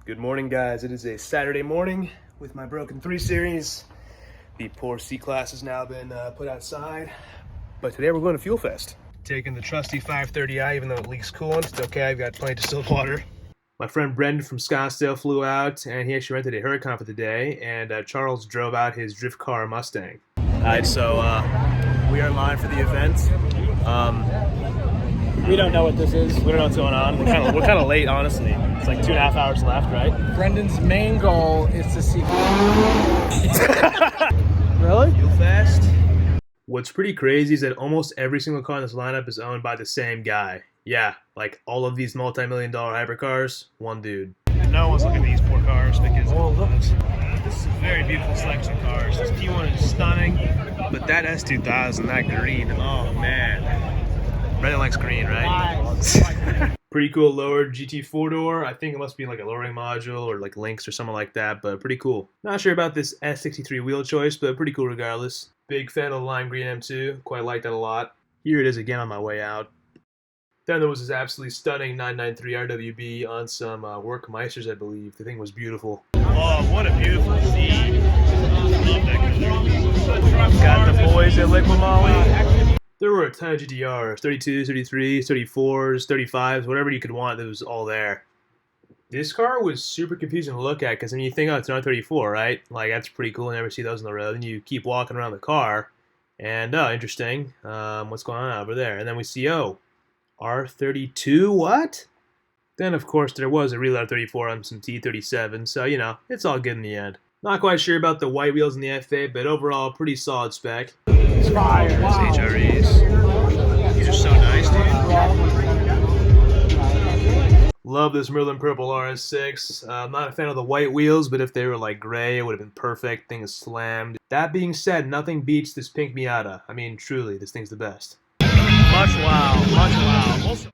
Good morning, guys. It is a Saturday morning with my broken 3 Series. The poor C-Class has now been put outside, but today we're going to Fuel Fest. Taking the trusty 530i, even though it leaks coolant. It's okay, I've got plenty of distilled water. My friend Brenden from Scottsdale flew out, and he actually rented a Huracan for the day, and Charles drove out his drift car Mustang. Alright, so we are live for the event. We don't know what this is. We don't know what's going on. We're kind of late, honestly. It's like 2.5 hours left, right? Brendan's main goal is to see. Really? Fuel Fest. What's pretty crazy is that almost every single car in this lineup is owned by the same guy. Yeah, like all of these multi-million-dollar hypercars, one dude. No one's looking at these poor cars because this is a very beautiful selection of cars. This P1 is stunning, but that S2000, that green, oh man. Brenden likes green, right? Pretty cool lowered GT 4-door. I think it must be like a lowering module or like links or something like that, but pretty cool. Not sure about this S63 wheel choice, but pretty cool regardless. Big fan of the lime green M2. Quite like that a lot. Here it is again on my way out. Then there was this absolutely stunning 993 RWB on some Workmeisters, I believe. The thing was beautiful. Oh, what a beautiful scene. Love that color. Got the boys at Liquid Molly. There were a ton of GTRs, 32s, 33s, 34s, 35s, whatever you could want, that was all there. This car was super confusing to look at because when you think, oh, it's an R34, right? Like, that's pretty cool, never see those on the road. And you keep walking around the car, and, oh, interesting, what's going on over there? And then we see, oh, R32, what? Then, of course, there was a real R34 on some T37, so, you know, it's all good in the end. Not quite sure about the white wheels in the F8, but overall, pretty solid spec. Fire. HREs. These are so nice, dude. Love this Merlin Purple RS6. I'm not a fan of the white wheels, but if they were like gray, it would have been perfect. Thing is slammed. That being said, nothing beats this pink Miata. I mean, truly, this thing's the best. Much wow.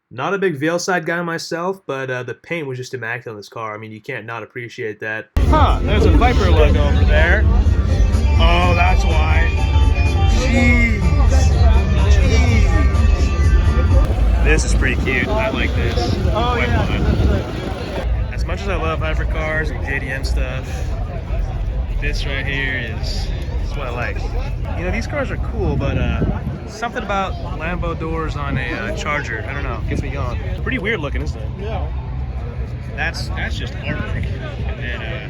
Not a big Veilside guy myself, but the paint was just immaculate on this car. I mean, you can't not appreciate that. Huh, there's a Viper logo over there. Oh, that's why. Jeez. This is pretty cute. I like this. Oh, yeah. As much as I love hypercars and JDM stuff, this right here is what I like. You know, these cars are cool, but something about Lambo doors on a Charger, I don't know, gets me going. It's pretty weird looking, isn't it? Yeah. That's just artwork. And then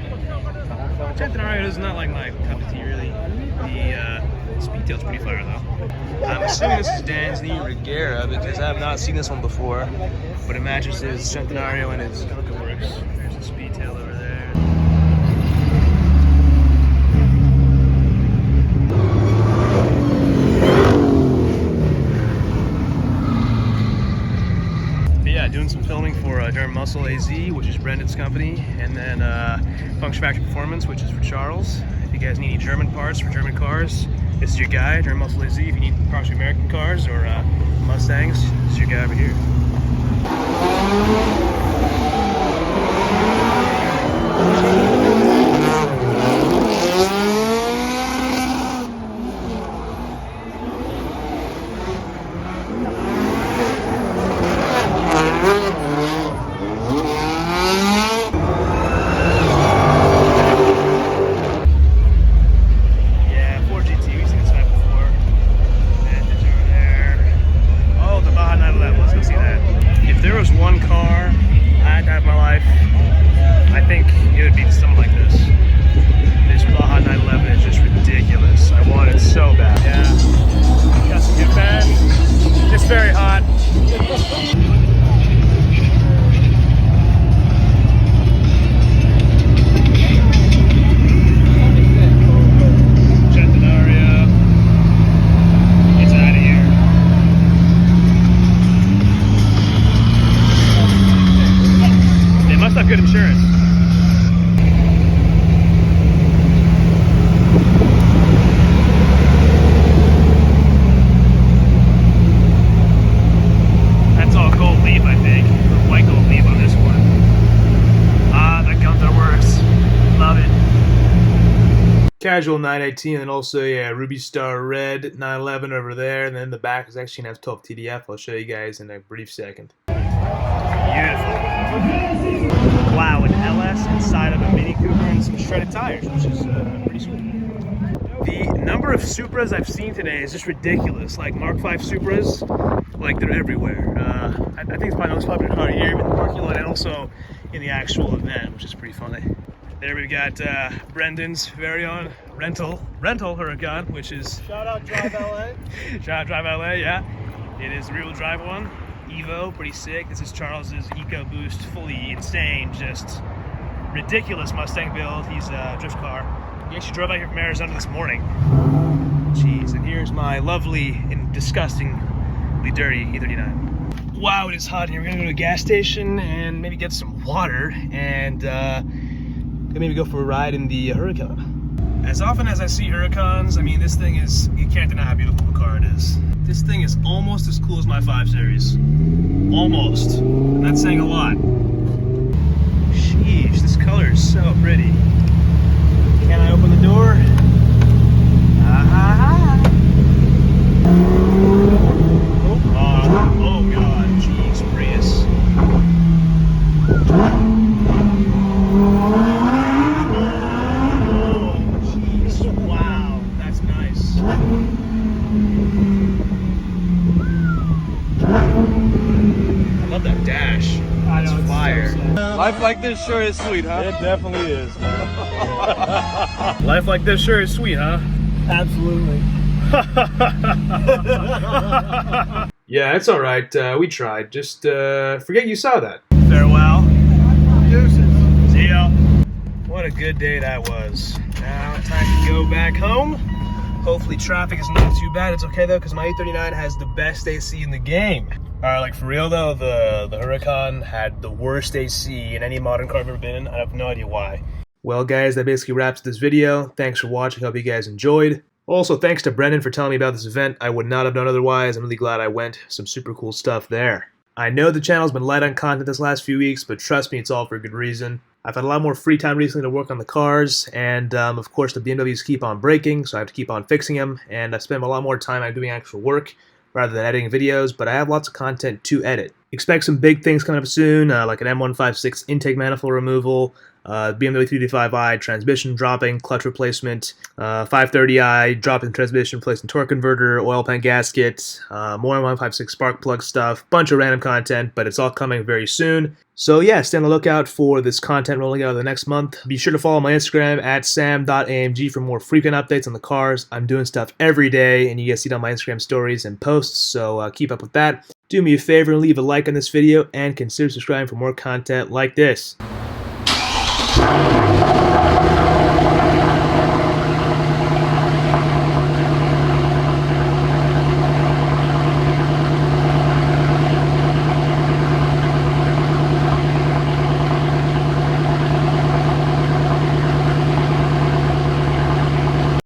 Centenario is not like my cup of tea, really. The Speedtail's pretty fire, though. I'm assuming this is Dan's new Regera because I have not seen this one before, but it matches his Centenario and his Gunka Works. There's a Speedtail over there. Doing some filming for German Muscle AZ, which is Brendan's company, and then Function Factory Performance, which is for Charles. If you guys need any German parts for German cars, this is your guy, German Muscle AZ. If you need parts for American cars or Mustangs, this is your guy over here. Very hot. Centenario. It's out of here. They must have good insurance. Casual 918 and also Ruby Star Red 911 over there, and then the back is actually an F12 TDF. I'll show you guys in a brief second. Beautiful. Wow, an LS tires, which is pretty sweet. The number of Supras I've seen today is just ridiculous. Like Mark V Supras, like they're everywhere. I think it's probably the most popular car here in the parking lot and also in the actual event, which is pretty funny. There we've got Brendan's very own rental Huracan, which is Shout out Drive LA. Shout out Drive LA, yeah. It is a rear-wheel drive one, Evo, pretty sick. This is Charles's EcoBoost, fully insane, just ridiculous Mustang build. He's a drift car. He actually drove out here from Arizona this morning. Jeez, and here's my lovely and disgustingly dirty E39. Wow, it is hot here. We're gonna go to a gas station and maybe get some water and maybe go for a ride in the Huracan. As often as I see Huracans, I mean, this thing is, you can't deny how beautiful of a car it is. This thing is almost as cool as my 5 Series. Almost. And that's saying a lot. Sheesh, this color is so pretty. Can I open the door? Oh god, jeez, Prius. Oh, jeez, wow, that's nice. I love that dash. That's fire. Life like this sure is sweet, huh? It definitely is. Life like this sure is sweet, huh? Absolutely. Yeah, it's alright. We tried. Just forget you saw that. Farewell. Deuces. See ya. What a good day that was. Now time to go back home. Hopefully traffic is not too bad. It's okay though, because my E39 has the best AC in the game. Alright, like for real though, the Huracan had the worst AC in any modern car I've ever been in. I have no idea why. Well guys, that basically wraps this video. Thanks for watching. Hope you guys enjoyed. Also, thanks to Brenden for telling me about this event. I would not have done otherwise. I'm really glad I went. Some super cool stuff there. I know the channel's been light on content this last few weeks, but trust me, it's all for a good reason. I've had a lot more free time recently to work on the cars, and of course the BMWs keep on breaking, so I have to keep on fixing them, and I spend a lot more time doing actual work rather than editing videos, but I have lots of content to edit. Expect some big things coming up soon, like an M156 intake manifold removal, BMW 385i transmission dropping, clutch replacement, 530i dropping transmission, replacing torque converter, oil pan gasket, more M156 spark plug stuff, bunch of random content, but it's all coming very soon. So yeah, stay on the lookout for this content rolling out the next month. Be sure to follow my Instagram at sam.amg for more frequent updates on the cars. I'm doing stuff every day, and you guys see it on my Instagram stories and posts, so keep up with that. Do me a favor and leave a like on this video, and consider subscribing for more content like this.